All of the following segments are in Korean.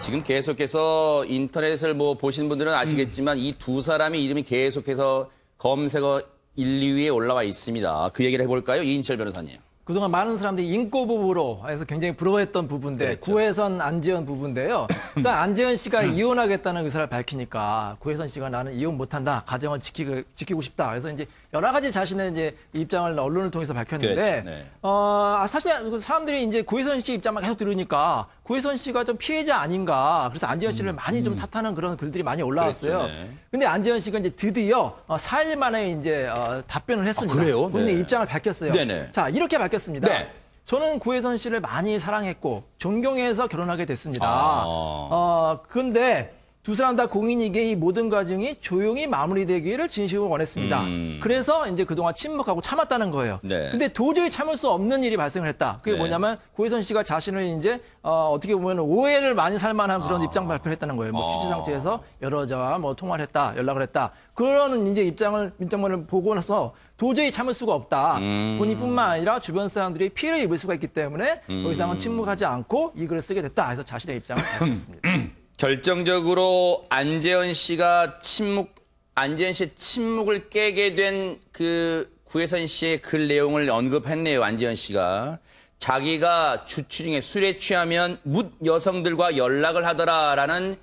지금 계속해서 인터넷을 뭐 보신 분들은 아시겠지만 이 두 사람의 이름이 계속해서 검색어 1, 2위에 올라와 있습니다. 그 얘기를 해볼까요? 이인철 변호사님. 그동안 많은 사람들이 인꼬 부부로 해서 굉장히 부러워했던 부부인데 그렇죠. 구혜선, 안재현 부부인데요. 일단 안재현 씨가 이혼하겠다는 의사를 밝히니까 구혜선 씨가 나는 이혼 못한다. 가정을 지키고 싶다. 그래서 이제 여러 가지 자신의 이제 입장을 언론을 통해서 밝혔는데 네. 사실 사람들이 이제 구혜선 씨 입장만 계속 들으니까 구혜선 씨가 좀 피해자 아닌가. 그래서 안재현 씨를 많이 좀 탓하는 그런 글들이 많이 올라왔어요. 그랬죠, 네. 근데 안재현 씨가 이제 드디어 4일 만에 이제 답변을 했습니다. 그래요? 본인의 네. 입장을 밝혔어요. 네네. 자, 이렇게 밝혔습니다. 네. 저는 구혜선 씨를 많이 사랑했고 존경해서 결혼하게 됐습니다. 그런데 두 사람 다 공인이기에 이 모든 과정이 조용히 마무리되기를 진심으로 원했습니다. 그래서 이제 그동안 침묵하고 참았다는 거예요. 네. 근데 도저히 참을 수 없는 일이 발생을 했다. 그게 네. 뭐냐면 구혜선 씨가 자신을 이제 어떻게 보면 오해를 많이 살 만한 그런 입장 발표를 했다는 거예요. 뭐 취재 상태에서 여러 여자와 뭐 통화를 했다, 연락을 했다. 그런 이제 민장문을 보고 나서 도저히 참을 수가 없다. 본인뿐만 아니라 주변 사람들이 피해를 입을 수가 있기 때문에 더 이상은 침묵하지 않고 이 글을 쓰게 됐다. 해서 자신의 입장을 밝혔습니다. 결정적으로 안재현 씨의 침묵을 깨게 된 그 구혜선 씨의 글 내용을 언급했네요. 안재현 씨가. 자기가 주취 중에 술에 취하면 묻 여성들과 연락을 하더라라는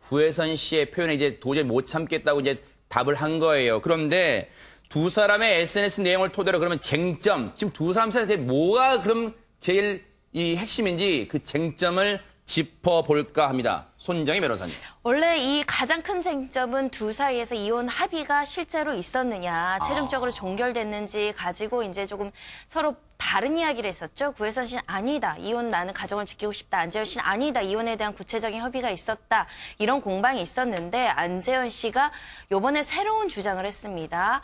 구혜선 씨의 표현에 이제 도저히 못 참겠다고 이제 답을 한 거예요. 그런데 두 사람의 SNS 내용을 토대로 그러면 쟁점, 지금 두 사람 사이에 뭐가 그럼 제일 이 핵심인지 그 쟁점을 짚어볼까 합니다. 손정희 변호사님. 원래 이 가장 큰 쟁점은 두 사이에서 이혼 합의가 실제로 있었느냐, 최종적으로 종결됐는지 가지고 이제 조금 서로 다른 이야기를 했었죠. 구혜선 씨는 아니다. 이혼 나는 가정을 지키고 싶다. 안재현 씨는 아니다. 이혼에 대한 구체적인 협의가 있었다. 이런 공방이 있었는데 안재현 씨가 이번에 새로운 주장을 했습니다.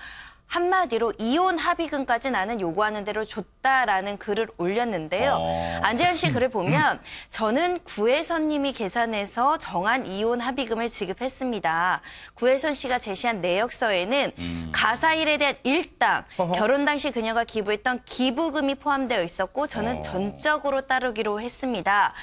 한마디로 이혼 합의금까지 나는 요구하는 대로 줬다라는 글을 올렸는데요. 안재현 씨 글을 보면 저는 구혜선 님이 계산해서 정한 이혼 합의금을 지급했습니다. 구혜선 씨가 제시한 내역서에는 가사일에 대한 일당, 결혼 당시 그녀가 기부했던 기부금이 포함되어 있었고 저는 전적으로 따르기로 했습니다.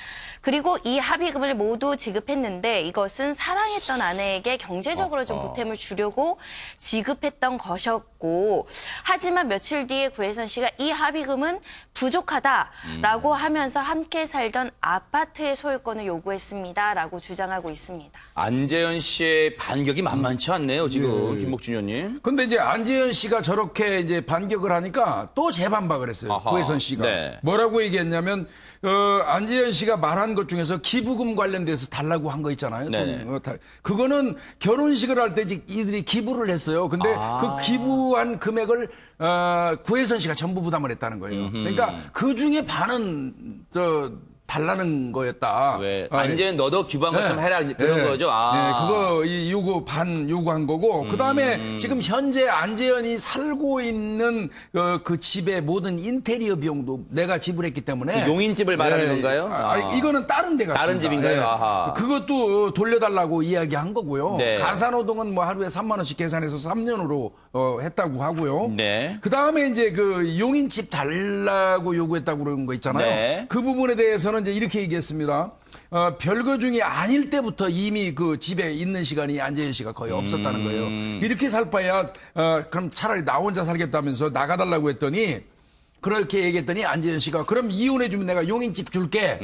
그리고 이 합의금을 모두 지급했는데 이것은 사랑했던 아내에게 경제적으로 좀 보탬을 주려고 지급했던 것이었고 하지만 며칠 뒤에 구혜선 씨가 이 합의금은 부족하다라고 하면서 함께 살던 아파트의 소유권을 요구했습니다라고 주장하고 있습니다. 안재현 씨의 반격이 만만치 않네요, 지금 김목준 의원님. 근데 이제 안재현 씨가 저렇게 이제 반격을 하니까 또 재반박을 했어요. 아하. 구혜선 씨가. 네. 뭐라고 얘기했냐면 안재현 씨가 말한 것 중에서 기부금 관련돼서 달라고 한 거 있잖아요. 네. 그거는 결혼식을 할 때 이들이 기부를 했어요. 근데 그 기부한 금액을 구혜선 씨가 전부 부담을 했다는 거예요. 그러니까 그 중에 반은 달라는 거였다. 왜? 안재현 너도 기부한 것좀 해라 그런 거죠. 그거 요구한 거고 그다음에 지금 현재 안재현이 살고 있는 그 집의 모든 인테리어 비용도 내가 지불했기 때문에 그 용인집을 말하는 건가요? 이거는 다른 데가 다른 집인가요? 아하. 그것도 돌려달라고 이야기한 거고요. 네. 가사노동은 뭐 하루에 3만 원씩 계산해서 3년으로 했다고 하고요. 네. 그다음에 이제 그 용인집 달라고 요구했다고 그런 거 있잖아요. 네. 그 부분에 대해서는 이제 이렇게 얘기했습니다. 별거 중이 아닐 때부터 이미 그 집에 있는 시간이 안재현 씨가 거의 없었다는 거예요. 이렇게 살 바야 그럼 차라리 나 혼자 살겠다면서 나가달라고 했더니 그렇게 얘기했더니 안재현 씨가 그럼 이혼해주면 내가 용인집 줄게.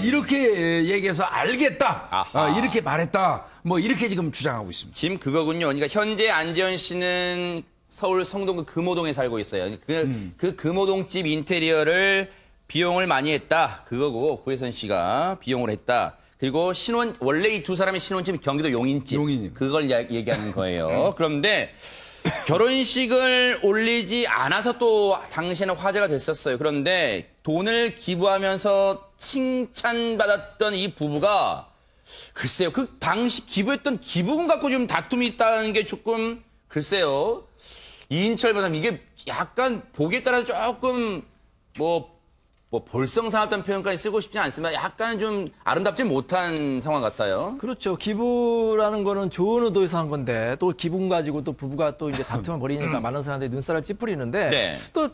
이렇게 얘기해서 알겠다. 이렇게 말했다. 뭐 이렇게 지금 주장하고 있습니다. 지금 그거군요. 그러니까 현재 안재현 씨는 서울 성동구 금호동에 살고 있어요. 그 금호동집 인테리어를 비용을 많이 했다. 그거고 구혜선 씨가 비용을 했다. 그리고 원래 이 두 사람의 신혼집이 경기도 용인집. 그걸 얘기하는 거예요. 그런데 결혼식을 올리지 않아서 또 당시에는 화제가 됐었어요. 그런데 돈을 기부하면서 칭찬받았던 이 부부가 글쎄요. 그 당시 기부했던 기부금 갖고 좀 다툼이 있다는 게 조금 글쎄요. 이인철 변호사님 이게 약간 보기에 따라서 조금 뭐 뭐 볼썽사납다는 표현까지 쓰고 싶지 않지만 약간 좀 아름답지 못한 상황 같아요. 그렇죠. 기부라는 거는 좋은 의도에서 한 건데 또 기분 가지고 또 부부가 또 이제 다툼을 벌이니까 많은 사람들이 눈살을 찌푸리는데 네. 또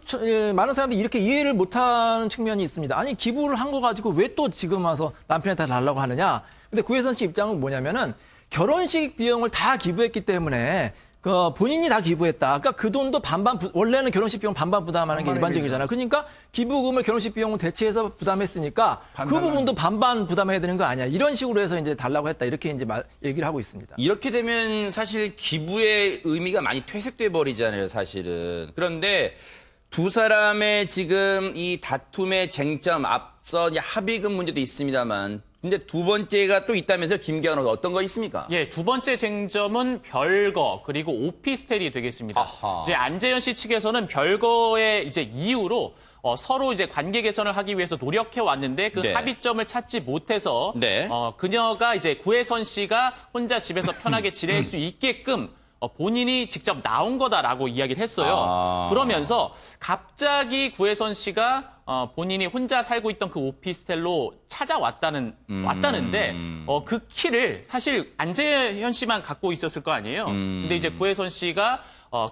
많은 사람들이 이렇게 이해를 못하는 측면이 있습니다. 아니 기부를 한 거 가지고 왜 또 지금 와서 남편한테 달라고 하느냐. 근데 구혜선 씨 입장은 뭐냐면은 결혼식 비용을 다 기부했기 때문에 본인이 다 기부했다. 그러니까 그 돈도 반반, 원래는 결혼식 비용 반반 부담하는 게 일반적이잖아요. 그러니까 기부금을 결혼식 비용을 대체해서 부담했으니까 그 부분도 반반 부담해야 되는 거 아니야. 이런 식으로 해서 이제 달라고 했다. 이렇게 이제 얘기를 하고 있습니다. 이렇게 되면 사실 기부의 의미가 많이 퇴색돼 버리잖아요, 사실은. 그런데 두 사람의 지금 이 다툼의 쟁점, 앞서 이제 합의금 문제도 있습니다만, 근데 두 번째가 또 있다면서요, 김기현 의원 어떤 거 있습니까? 예, 두 번째 쟁점은 별거 그리고 오피스텔이 되겠습니다. 아하. 이제 안재현 씨 측에서는 별거의 이제 이유로 서로 이제 관계 개선을 하기 위해서 노력해 왔는데 그 네. 합의점을 찾지 못해서 네. 그녀가 이제 구혜선 씨가 혼자 집에서 편하게 지낼 수 있게끔 본인이 직접 나온 거다라고 이야기를 했어요. 아. 그러면서 갑자기 구혜선 씨가 본인이 혼자 살고 있던 그 오피스텔로 왔다는데 그 키를 사실 안재현 씨만 갖고 있었을 거 아니에요. 근데 이제 구혜선 씨가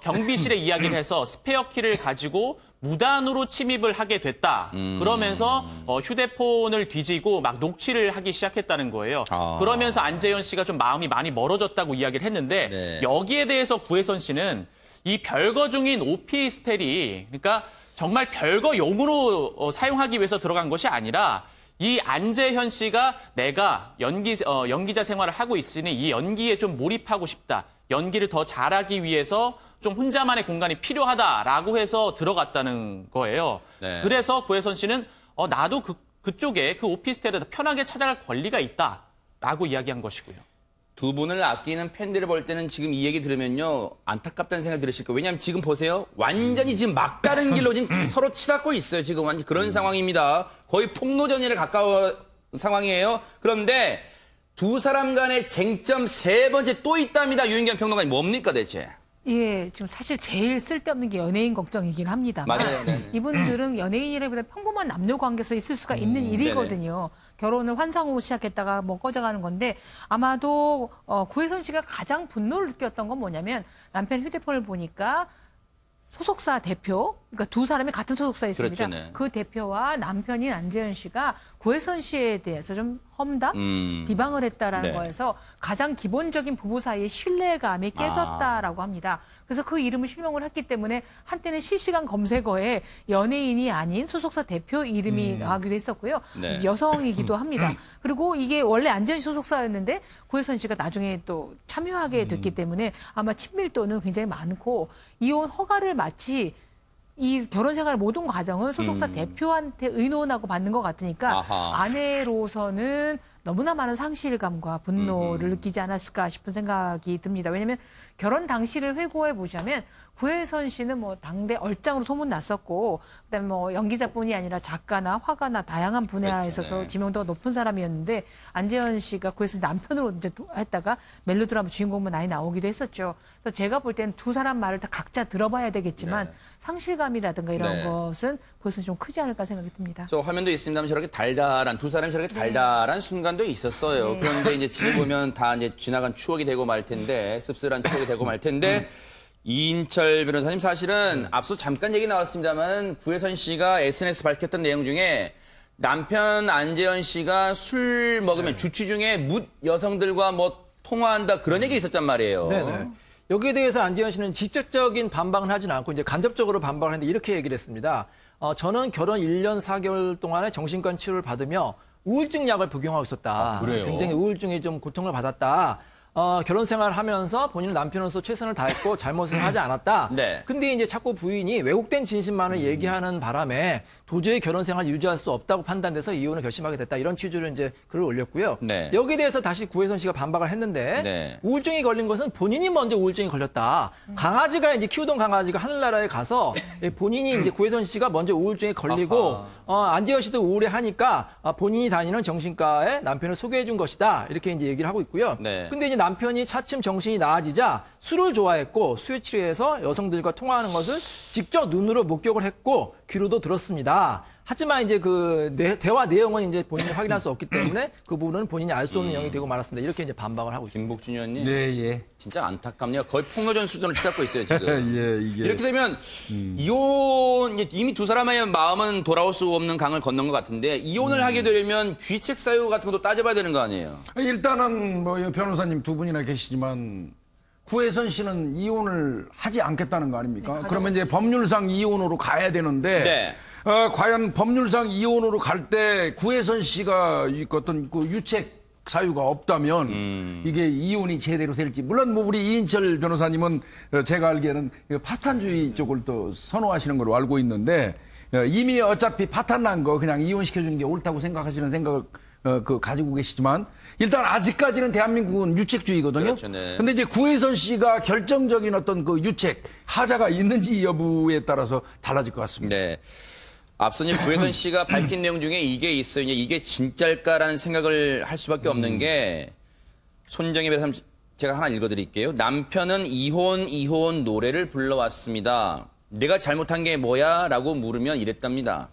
경비실에 이야기를 해서 스페어 키를 가지고 무단으로 침입을 하게 됐다. 그러면서 휴대폰을 뒤지고 막 녹취를 하기 시작했다는 거예요. 아. 그러면서 안재현 씨가 좀 마음이 많이 멀어졌다고 이야기를 했는데 네. 여기에 대해서 구혜선 씨는 이 별거 중인 오피스텔이 그러니까 정말 별거용으로 사용하기 위해서 들어간 것이 아니라 이 안재현 씨가 내가 연기자 생활을 하고 있으니 이 연기에 좀 몰입하고 싶다. 연기를 더 잘하기 위해서 좀 혼자만의 공간이 필요하다라고 해서 들어갔다는 거예요. 네. 그래서 구혜선 씨는 나도 그쪽에 그 오피스텔에 편하게 찾아갈 권리가 있다라고 이야기한 것이고요. 두 분을 아끼는 팬들을 볼 때는 지금 이 얘기 들으면요 안타깝다는 생각 들으실 거예요. 왜냐하면 지금 보세요. 완전히 지금 막다른 길로 지금 서로 치닫고 있어요. 지금 완전 그런 상황입니다. 거의 폭로전이에 가까운 상황이에요. 그런데 두 사람 간의 쟁점 세 번째 또 있답니다. 유인경 평론가님 뭡니까 대체? 예, 지금 사실 제일 쓸데없는 게 연예인 걱정이긴 합니다. 맞아요. 네네. 이분들은 연예인이라기보다 평범한 남녀 관계에서 있을 수가 있는 일이거든요. 결혼을 환상으로 시작했다가 뭐 꺼져가는 건데 아마도 구혜선 씨가 가장 분노를 느꼈던 건 뭐냐면 남편 휴대폰을 보니까 소속사 대표, 그러니까 두 사람이 같은 소속사에 있습니다. 그렇죠, 네. 그 대표와 남편인 안재현 씨가 구혜선 씨에 대해서 좀 험담, 비방을 했다라는 네. 거에서 가장 기본적인 부부 사이의 신뢰감이 깨졌다라고 합니다. 그래서 그 이름을 실명을 했기 때문에 한때는 실시간 검색어에 연예인이 아닌 소속사 대표 이름이 나가기도 했었고요. 네. 여성이기도 합니다. 그리고 이게 원래 안재현 씨 소속사였는데 구혜선 씨가 나중에 또 참여하게 됐기 때문에 아마 친밀도는 굉장히 많고 이혼 허가를 마치 이 결혼 생활 모든 과정은 소속사 대표한테 의논하고 받는 것 같으니까 아하. 아내로서는 너무나 많은 상실감과 분노를 느끼지 않았을까 싶은 생각이 듭니다. 왜냐하면 결혼 당시를 회고해 보자면 구혜선 씨는 뭐 당대 얼짱으로 소문났었고 그다음에 뭐 연기자뿐이 아니라 작가나 화가나 다양한 분야에 있어서 그렇죠. 네. 지명도가 높은 사람이었는데 안재현 씨가 구혜선 씨 남편으로 이제 했다가 멜로드라마 주인공만 많이 나오기도 했었죠. 그래서 제가 볼 때는 두 사람 말을 다 각자 들어봐야 되겠지만 네. 상실감이라든가 이런 네. 것은 구혜선 씨 좀 크지 않을까 생각이 듭니다. 저 화면도 있습니다만 저렇게 달달한 두 사람이 저렇게 달달한 순간도 있었어요. 네. 그런데 이제 지금 보면 다 이제 지나간 추억이 되고 말 텐데 씁쓸한 추억이 되고 말 텐데 이인철 변호사님 사실은 앞서 잠깐 얘기 나왔습니다만 구혜선 씨가 SNS 밝혔던 내용 중에 남편 안재현 씨가 술 먹으면 주취 중에 묻 여성들과 뭐 통화한다 그런 얘기 있었단 말이에요. 네네. 여기에 대해서 안재현 씨는 직접적인 반박은 하진 않고 이제 간접적으로 반박을 했는데 이렇게 얘기를 했습니다. 저는 결혼 1년 4개월 동안에 정신과 치료를 받으며 우울증 약을 복용하고 있었다. 그래요? 굉장히 우울증에 좀 고통을 받았다. 결혼 생활을 하면서 본인은 남편으로서 최선을 다했고 잘못을 하지 않았다. 네. 근데 이제 자꾸 부인이 왜곡된 진실만을 얘기하는 바람에 도저히 결혼 생활 유지할 수 없다고 판단돼서 이혼을 결심하게 됐다. 이런 취지로 이제 글을 올렸고요. 네. 여기에 대해서 다시 구혜선 씨가 반박을 했는데 네. 우울증이 걸린 것은 본인이 먼저 우울증이 걸렸다. 강아지가 이제 키우던 강아지가 하늘나라에 가서 본인이 이제 구혜선 씨가 먼저 우울증에 걸리고 안재현 씨도 우울해하니까 본인이 다니는 정신과에 남편을 소개해 준 것이다. 이렇게 이제 얘기를 하고 있고요. 네. 근데 이제 남편이 차츰 정신이 나아지자 술을 좋아했고 수요치료에서 여성들과 통화하는 것을 직접 눈으로 목격을 했고 귀로도 들었습니다. 하지만 이제 그 대화 내용은 이제 본인이 확인할 수 없기 때문에 그 부분은 본인이 알 수 없는 내용이 되고 말았습니다. 이렇게 이제 반박을 하고 있습니다. 김복준 의원님. 네, 예. 진짜 안타깝네요. 거의 폭로전 수준을 치닫고 있어요, 지금. 예, 이게. 이렇게 되면 이혼 이미 두 사람의 마음은 돌아올 수 없는 강을 건넌 것 같은데 이혼을 하게 되려면 귀책 사유 같은 것도 따져봐야 되는 거 아니에요? 일단은 뭐 변호사님 두 분이나 계시지만 구혜선 씨는 이혼을 하지 않겠다는 거 아닙니까? 그러면 이제 법률상 이혼으로 가야 되는데 네. 과연 법률상 이혼으로 갈 때 구혜선 씨가 어떤 그 유책 사유가 없다면 이게 이혼이 제대로 될지 물론 뭐 우리 이인철 변호사님은 제가 알기에는 파탄주의 쪽을 또 선호하시는 걸로 알고 있는데 이미 어차피 파탄 난 거 그냥 이혼시켜주는 게 옳다고 생각하시는 생각을 그 가지고 계시지만 일단 아직까지는 대한민국은 유책주의거든요. 그렇죠, 네. 근데 이제 구혜선 씨가 결정적인 어떤 그 유책 하자가 있는지 여부에 따라서 달라질 것 같습니다. 네. 앞서 이제 구혜선 씨가 밝힌 내용 중에 이게 있어요. 이제 이게 진짜일까라는 생각을 할 수밖에 없는 게 손정희 변호사 제가 하나 읽어드릴게요. 남편은 이혼 노래를 불러왔습니다. 내가 잘못한 게 뭐야? 라고 물으면 이랬답니다.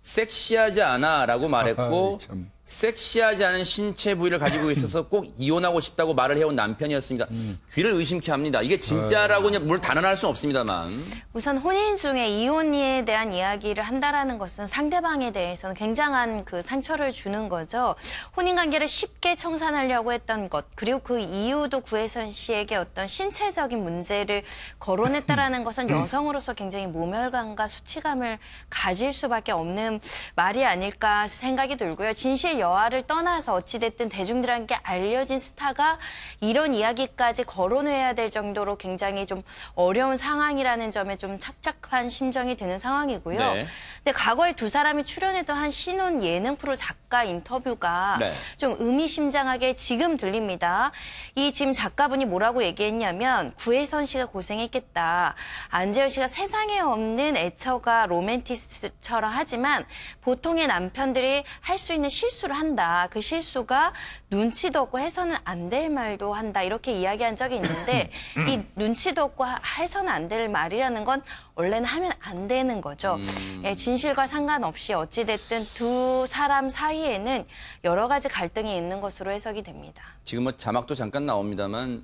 섹시하지 않아 라고 말했고 아이, 참. 섹시하지 않은 신체 부위를 가지고 있어서 꼭 이혼하고 싶다고 말을 해온 남편이었습니다. 귀를 의심케 합니다. 이게 진짜라고 물론 단언할 수는 없습니다만. 우선 혼인 중에 이혼에 대한 이야기를 한다라는 것은 상대방에 대해서는 굉장한 그 상처를 주는 거죠. 혼인 관계를 쉽게 청산하려고 했던 것, 그리고 그 이유도 구혜선 씨에게 어떤 신체적인 문제를 거론했다라는 것은 여성으로서 굉장히 모멸감과 수치감을 가질 수밖에 없는 말이 아닐까 생각이 들고요. 진실 여하를 떠나서 어찌됐든 대중들에게 알려진 스타가 이런 이야기까지 거론을 해야 될 정도로 굉장히 좀 어려운 상황이라는 점에 좀 착잡한 심정이 드는 상황이고요. 네. 근데 과거에 두 사람이 출연했던 한 신혼 예능 프로 작가 인터뷰가 네. 좀 의미심장하게 지금 들립니다. 이 지금 작가분이 뭐라고 얘기했냐면 구혜선 씨가 고생했겠다. 안재현 씨가 세상에 없는 애처가 로맨티스트처럼 하지만 보통의 남편들이 할 수 있는 실수를 한다. 그 실수가 눈치도 없고 해서는 안 될 말도 한다. 이렇게 이야기한 적이 있는데 이 눈치도 없고 해서는 안 될 말이라는 건 원래는 하면 안 되는 거죠. 예, 진실과 상관없이 어찌됐든 두 사람 사이에는 여러 가지 갈등이 있는 것으로 해석이 됩니다. 지금 뭐 자막도 잠깐 나옵니다만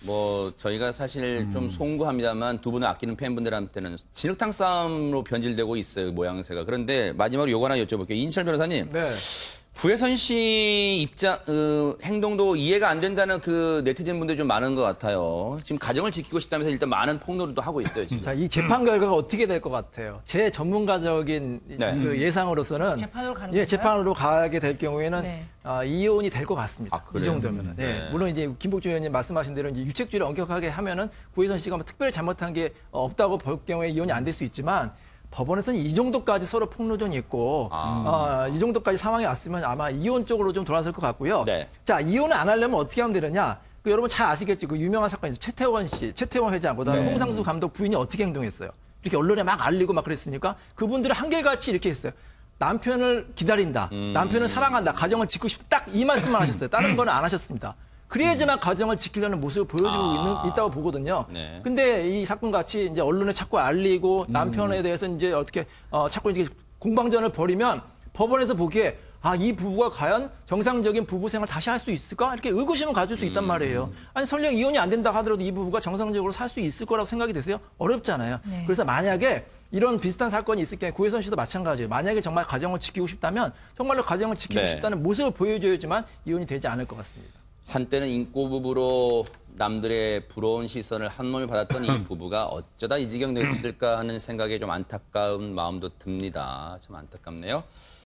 뭐 저희가 사실 좀 송구합니다만 두 분을 아끼는 팬분들한테는 진흙탕 싸움으로 변질되고 있어요, 모양새가. 그런데 마지막으로 요거 하나 여쭤볼게요. 인철 변호사님. 네. 구혜선 씨 입장, 행동도 이해가 안 된다는 그 네티즌 분들이 좀 많은 것 같아요. 지금 가정을 지키고 싶다면서 일단 많은 폭로를 또 하고 있어요, 지금. 자, 이 재판 결과가 어떻게 될 것 같아요? 제 전문가적인 네. 그 예상으로서는 재판으로 가는 예, 건가요? 재판으로 가게 될 경우에는 네. 이혼이 될 것 같습니다. 아, 그래요? 이 정도면은. 네. 예, 물론 이제 김복주 의원님 말씀하신 대로 이제 유책주의를 엄격하게 하면은 구혜선 씨가 뭐 특별히 잘못한 게 없다고 볼 경우에 이혼이 안 될 수 있지만 법원에서는 이 정도까지 서로 폭로전이 있고 이 정도까지 상황이 왔으면 아마 이혼 쪽으로 좀 돌아설 것 같고요. 네. 자, 이혼을 안 하려면 어떻게 하면 되느냐? 그 여러분 잘 아시겠죠? 그 유명한 사건이죠. 최태원 회장, 그다음에 네. 홍상수 감독 부인이 어떻게 행동했어요? 이렇게 언론에 막 알리고 막 그랬으니까 그분들은 한결같이 이렇게 했어요. 남편을 기다린다. 남편을 사랑한다. 가정을 짓고 싶다. 딱 이 말씀만 하셨어요. 다른 거는 안 하셨습니다. 그래야지만 가정을 지키려는 모습을 보여주고 있다고 보거든요. 네. 근데 이 사건 같이 이제 언론에 자꾸 알리고 남편에 대해서 이제 어떻게 자꾸 이제 공방전을 벌이면 법원에서 보기에 이 부부가 과연 정상적인 부부 생활 다시 할 수 있을까? 이렇게 의구심을 가질 수 있단 말이에요. 아니 설령 이혼이 안 된다 하더라도 이 부부가 정상적으로 살 수 있을 거라고 생각이 되세요? 어렵잖아요. 네. 그래서 만약에 이런 비슷한 사건이 있을 경우에 구혜선 씨도 마찬가지예요. 만약에 정말 가정을 지키고 싶다면 정말로 가정을 지키고 네. 싶다는 모습을 보여줘야지만 이혼이 되지 않을 것 같습니다. 한때는 인꼬부부로 남들의 부러운 시선을 한몸에 받았던 이 부부가 어쩌다 이 지경 됐을까 하는 생각에 좀 안타까운 마음도 듭니다. 좀 안타깝네요.